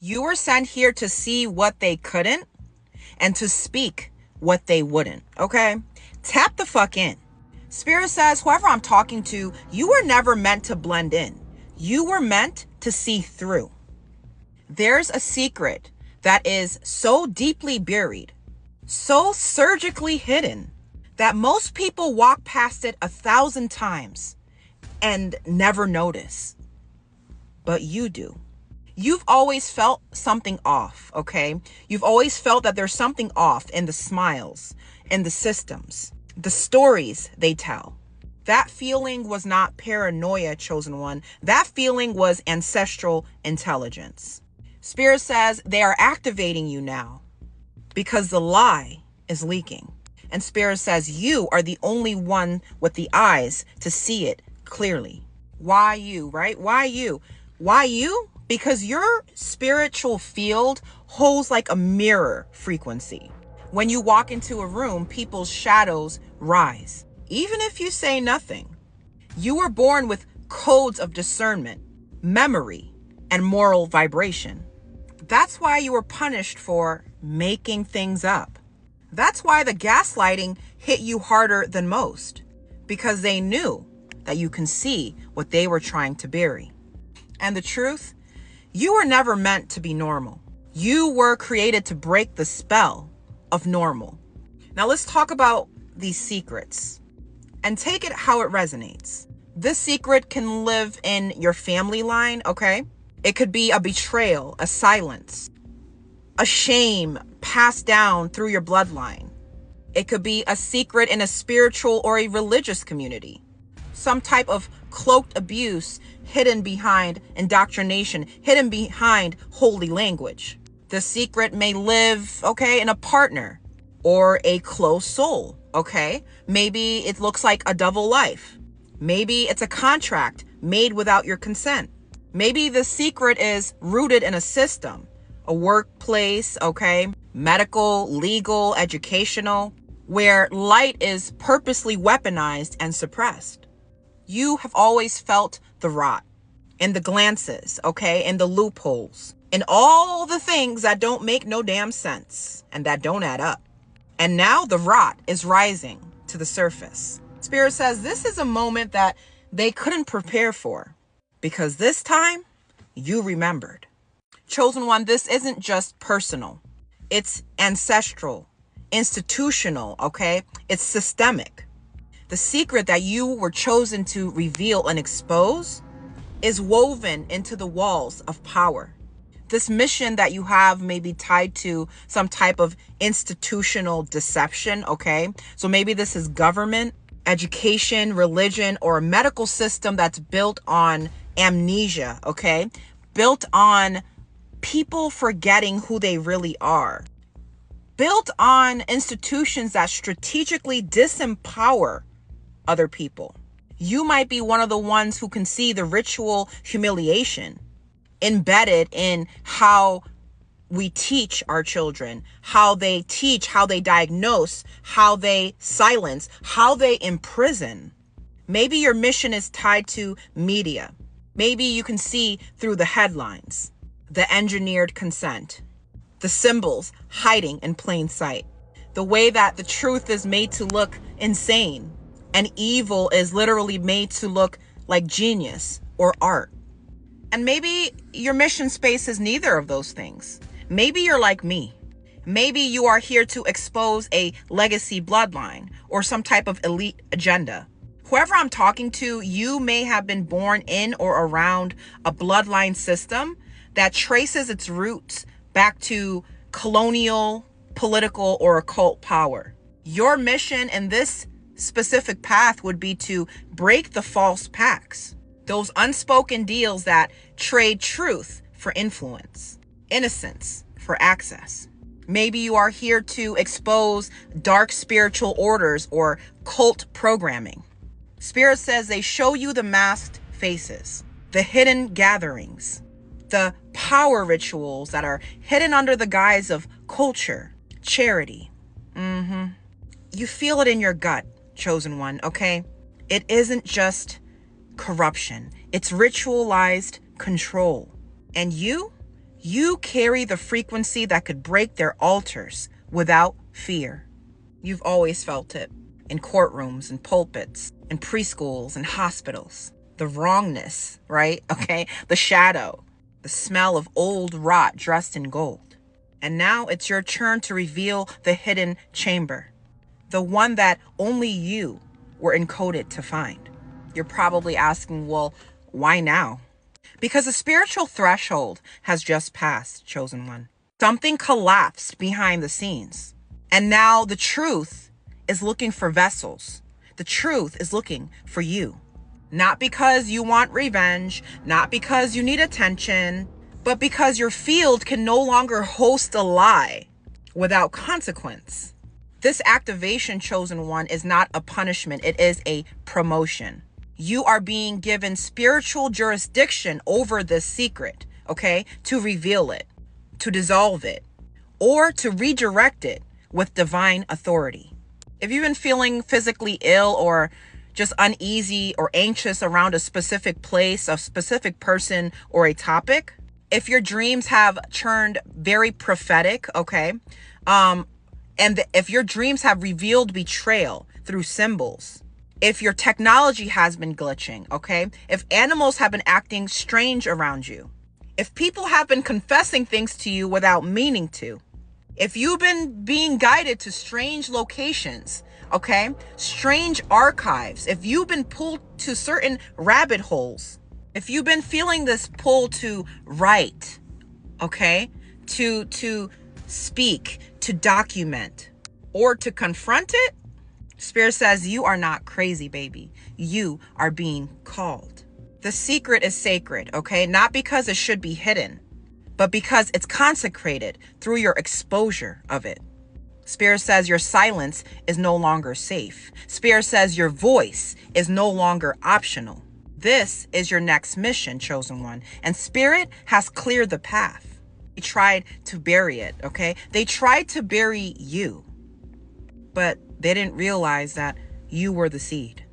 You were sent here to see what they couldn't and to speak what they wouldn't, okay? Tap the fuck in. Spirit says, whoever I'm talking to, you were never meant to blend in. You were meant to see through. There's a secret that is so deeply buried, so surgically hidden, that most people walk past it 1,000 times and never notice. But you do. You've always felt something off, okay? You've always felt that there's something off in the smiles, in the systems, the stories they tell. That feeling was not paranoia, chosen one. That feeling was ancestral intelligence. Spirit says they are activating you now because the lie is leaking. And Spirit says you are the only one with the eyes to see it clearly. Why you, right? Why you? Why you? Because your spiritual field holds like a mirror frequency. When you walk into a room, people's shadows rise, even if you say nothing. You were born with codes of discernment, memory, and moral vibration. That's why you were punished for making things up. That's why the gaslighting hit you harder than most, because they knew that you can see what they were trying to bury. And the truth, you were never meant to be normal. You were created to break the spell of normal. Now let's talk about these secrets and take it how it resonates. This secret can live in your family line, okay? It could be a betrayal, a silence, a shame passed down through your bloodline. It could be a secret in a spiritual or a religious community. Some type of cloaked abuse hidden behind indoctrination, hidden behind holy language. The secret may live, okay, in a partner or a close soul, okay? Maybe it looks like a double life. Maybe it's a contract made without your consent. Maybe the secret is rooted in a system, a workplace, okay? Medical, legal, educational, where light is purposely weaponized and suppressed. You have always felt the rot in the glances, okay, in the loopholes, in all the things that don't make no damn sense and that don't add up. And now the rot is rising to the surface. Spirit says this is a moment that they couldn't prepare for because this time you remembered. Chosen one, this isn't just personal. It's ancestral, institutional, okay? It's systemic. The secret that you were chosen to reveal and expose is woven into the walls of power. This mission that you have may be tied to some type of institutional deception, okay? So maybe this is government, education, religion, or a medical system that's built on amnesia, okay? Built on people forgetting who they really are. Built on institutions that strategically disempower other people. You might be one of the ones who can see the ritual humiliation embedded in how we teach our children, how they teach, how they diagnose, how they silence, how they imprison. Maybe your mission is tied to media. Maybe you can see through the headlines, the engineered consent, the symbols hiding in plain sight, the way that the truth is made to look insane and evil is literally made to look like genius or art. And maybe your mission space is neither of those things. Maybe you're like me. Maybe you are here to expose a legacy bloodline or some type of elite agenda. Whoever I'm talking to, you may have been born in or around a bloodline system that traces its roots back to colonial, political, or occult power. Your mission in this specific path would be to break the false pacts, those unspoken deals that trade truth for influence, innocence for access. Maybe you are here to expose dark spiritual orders or cult programming. Spirit says they show you the masked faces, the hidden gatherings, the power rituals that are hidden under the guise of culture, charity. You feel it in your gut, chosen one, okay? It isn't just corruption. It's ritualized control. And you You carry the frequency that could break their altars without fear. You've always felt it in courtrooms and pulpits, in preschools and hospitals. The wrongness, right? Okay. The shadow, the smell of old rot dressed in gold. And now it's your turn to reveal the hidden chamber, the one that only you were encoded to find. You're probably asking, well, why now? Because the spiritual threshold has just passed, chosen one. Something collapsed behind the scenes. And now the truth is looking for vessels. The truth is looking for you. Not because you want revenge, not because you need attention, but because your field can no longer host a lie without consequence. This activation, chosen one, is not a punishment. It is a promotion. You are being given spiritual jurisdiction over this secret, okay? To reveal it, to dissolve it, or to redirect it with divine authority. If you've been feeling physically ill or just uneasy or anxious around a specific place, a specific person, or a topic, if your dreams have turned very prophetic, okay? If your dreams have revealed betrayal through symbols, if your technology has been glitching, okay? If animals have been acting strange around you, if people have been confessing things to you without meaning to, if you've been being guided to strange locations, okay? Strange archives, if you've been pulled to certain rabbit holes, if you've been feeling this pull to write, okay? To speak, to document, or to confront it, Spirit says you are not crazy, baby. You are being called. The secret is sacred, okay? Not because it should be hidden, but because it's consecrated through your exposure of it. Spirit says your silence is no longer safe. Spirit says your voice is no longer optional. This is your next mission, chosen one. And Spirit has cleared the path. They tried to bury it, okay? They tried to bury you, but they didn't realize that you were the seed.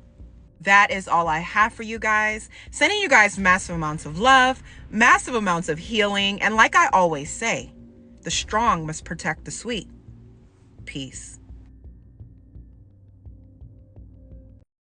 That is all I have for you guys. Sending you guys massive amounts of love, massive amounts of healing. And like I always say, the strong must protect the sweet. Peace.